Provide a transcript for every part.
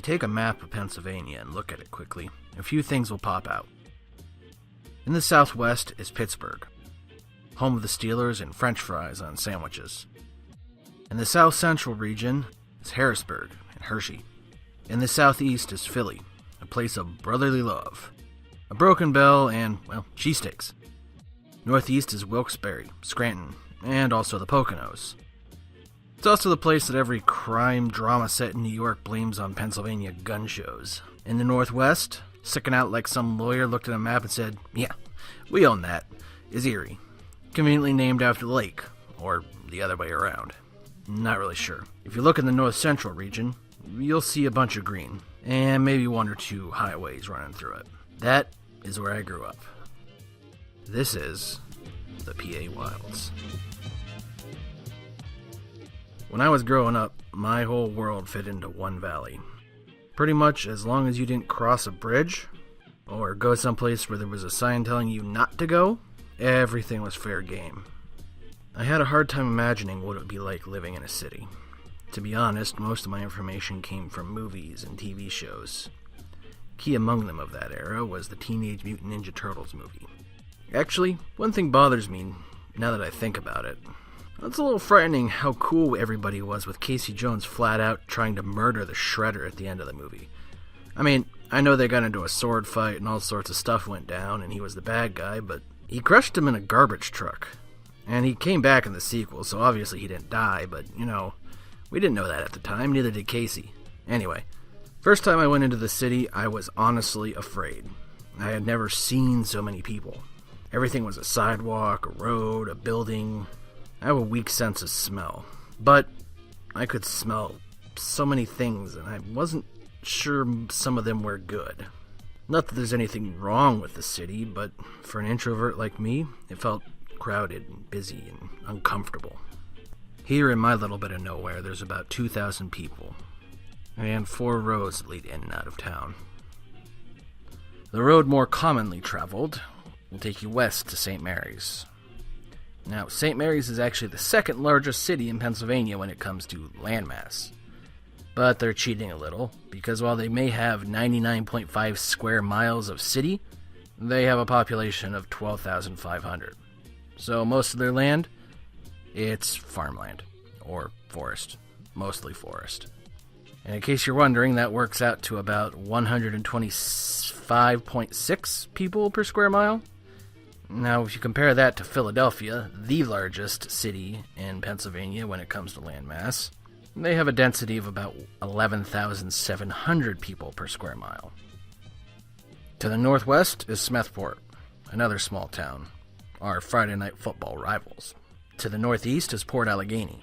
take a map of Pennsylvania and look at it quickly, a few things will pop out. In the southwest is Pittsburgh, home of the Steelers and French fries on sandwiches. In the south central region is Harrisburg and Hershey. In the southeast is Philly, a place of brotherly love, a broken bell, and, well, cheesesteaks. Northeast is Wilkes-Barre, Scranton, and also the Poconos. It's also the place that every crime drama set in New York blames on Pennsylvania gun shows. In the northwest, sticking out like some lawyer looked at a map and said, "Yeah, we own that," is Erie, conveniently named after the lake, or the other way around. Not really sure. If you look in the north central region, you'll see a bunch of green, and maybe one or two highways running through it. That is where I grew up. This is the PA Wilds. When I was growing up, my whole world fit into one valley. Pretty much as long as you didn't cross a bridge, or go someplace where there was a sign telling you not to go, everything was fair game. I had a hard time imagining what it would be like living in a city. To be honest, most of my information came from movies and TV shows. Key among them of that era was the Teenage Mutant Ninja Turtles movie. Actually, one thing bothers me, now that I think about it. It's a little frightening how cool everybody was with Casey Jones flat out trying to murder the Shredder at the end of the movie. I mean, I know they got into a sword fight and all sorts of stuff went down and he was the bad guy, but he crushed him in a garbage truck. And he came back in the sequel, so obviously he didn't die, but, we didn't know that at the time, neither did Casey. Anyway, first time I went into the city, I was honestly afraid. I had never seen so many people. Everything was a sidewalk, a road, a building. I have a weak sense of smell, but I could smell so many things, and I wasn't sure some of them were good. Not that there's anything wrong with the city, but for an introvert like me, it felt crowded and busy and uncomfortable. Here in my little bit of nowhere, there's about 2,000 people, and 4 roads lead in and out of town. The road more commonly traveled will take you west to St. Mary's. Now, St. Mary's is actually the second largest city in Pennsylvania when it comes to landmass. But they're cheating a little, because while they may have 99.5 square miles of city, they have a population of 12,500. So most of their land, it's farmland, or forest, mostly forest. And in case you're wondering, that works out to about 125.6 people per square mile. Now, if you compare that to Philadelphia, the largest city in Pennsylvania when it comes to landmass, they have a density of about 11,700 people per square mile. To the northwest is Smithport, another small town, our Friday night football rivals. To the northeast is Port Allegheny,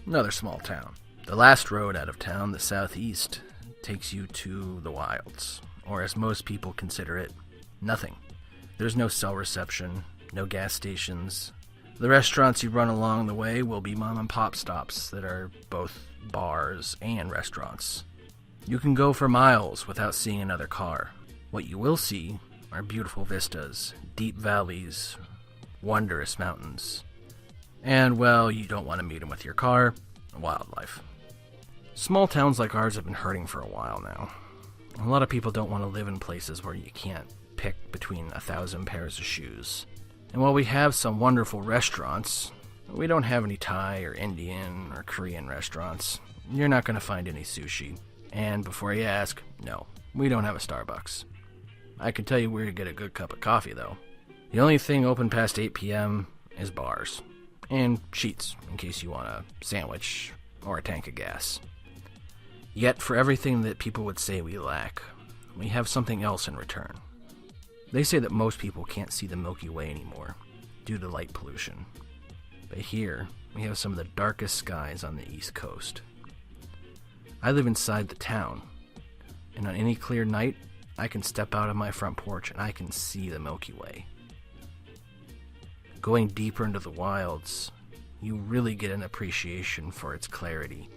another small town. The last road out of town, the southeast, takes you to the wilds, or as most people consider it, nothing. There's no cell reception, no gas stations. The restaurants you run along the way will be mom and pop stops that are both bars and restaurants. You can go for miles without seeing another car. What you will see are beautiful vistas, deep valleys, wondrous mountains. And, well, you don't want to meet them with your car, wildlife. Small towns like ours have been hurting for a while now. A lot of people don't want to live in places where you can't pick between 1,000 pairs of shoes. And while we have some wonderful restaurants, we don't have any Thai or Indian or Korean restaurants. You're not going to find any sushi. And before you ask, no, we don't have a Starbucks. I can tell you where to get a good cup of coffee, though. The only thing open past 8 p.m. is bars. And Sheets, in case you want a sandwich or a tank of gas. Yet, for everything that people would say we lack, we have something else in return. They say that most people can't see the Milky Way anymore, due to light pollution. But here, we have some of the darkest skies on the East Coast. I live inside the town, and on any clear night, I can step out of my front porch and I can see the Milky Way. Going deeper into the wilds, you really get an appreciation for its clarity.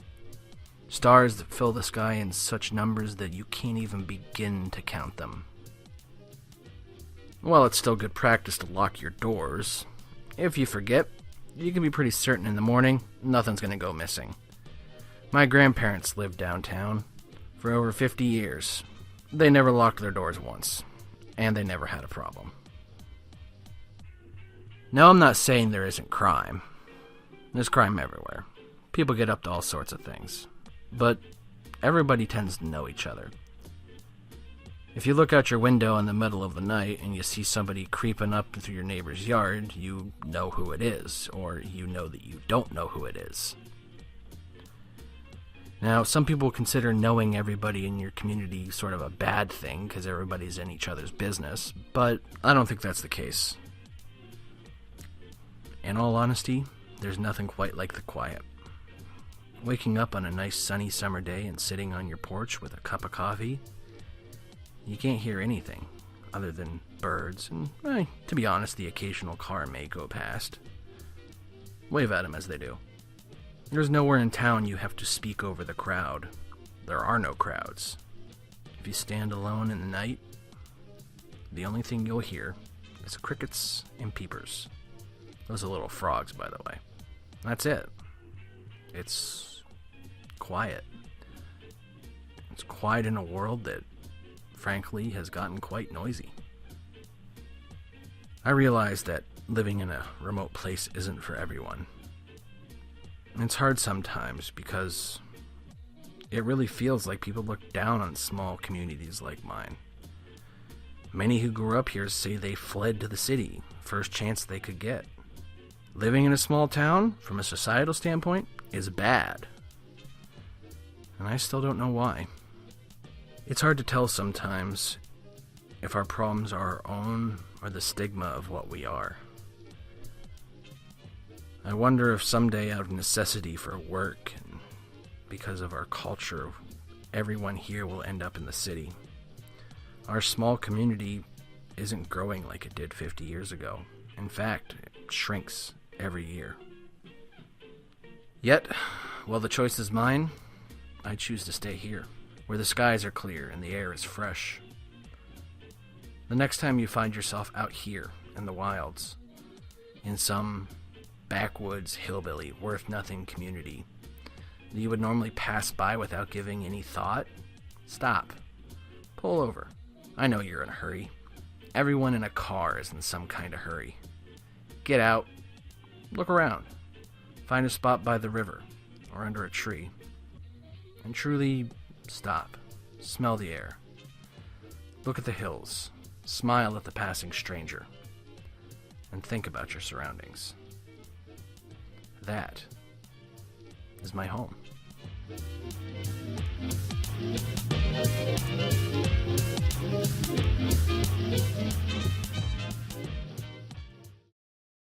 Stars that fill the sky in such numbers that you can't even begin to count them. While it's still good practice to lock your doors, if you forget, you can be pretty certain in the morning nothing's going to go missing. My grandparents lived downtown, For over 50 years, they never locked their doors once, and they never had a problem. Now, I'm not saying there isn't crime. There's crime everywhere. People get up to all sorts of things. But everybody tends to know each other. If you look out your window in the middle of the night and you see somebody creeping up through your neighbor's yard, you know who it is, or you know that you don't know who it is. Now, some people consider knowing everybody in your community sort of a bad thing because everybody's in each other's business, but I don't think that's the case. In all honesty, there's nothing quite like the quiet. Waking up on a nice sunny summer day and sitting on your porch with a cup of coffee, you can't hear anything other than birds and, to be honest, the occasional car may go past. Wave at them as they do. There's nowhere in town you have to speak over the crowd. There are no crowds. If you stand alone in the night, the only thing you'll hear is crickets and peepers. Those are little frogs, by the way. That's it. It's quiet. It's quiet in a world that, frankly, has gotten quite noisy. I realize that living in a remote place isn't for everyone. It's hard sometimes because it really feels like people look down on small communities like mine. Many who grew up here say they fled to the city, first chance they could get. Living in a small town, from a societal standpoint, is bad. And I still don't know why. It's hard to tell sometimes if our problems are our own or the stigma of what we are. I wonder if someday, out of necessity for work and because of our culture, everyone here will end up in the city. Our small community isn't growing like it did 50 years ago. In fact, it shrinks every year. Yet, while the choice is mine, I choose to stay here, where the skies are clear and the air is fresh. The next time you find yourself out here in the wilds, in some backwoods, hillbilly, worth-nothing community that you would normally pass by without giving any thought, stop. Pull over. I know you're in a hurry. Everyone in a car is in some kind of hurry. Get out. Look around. Find a spot by the river or under a tree. And truly stop. Smell the air. Look at the hills. Smile at the passing stranger. And think about your surroundings. That is my home.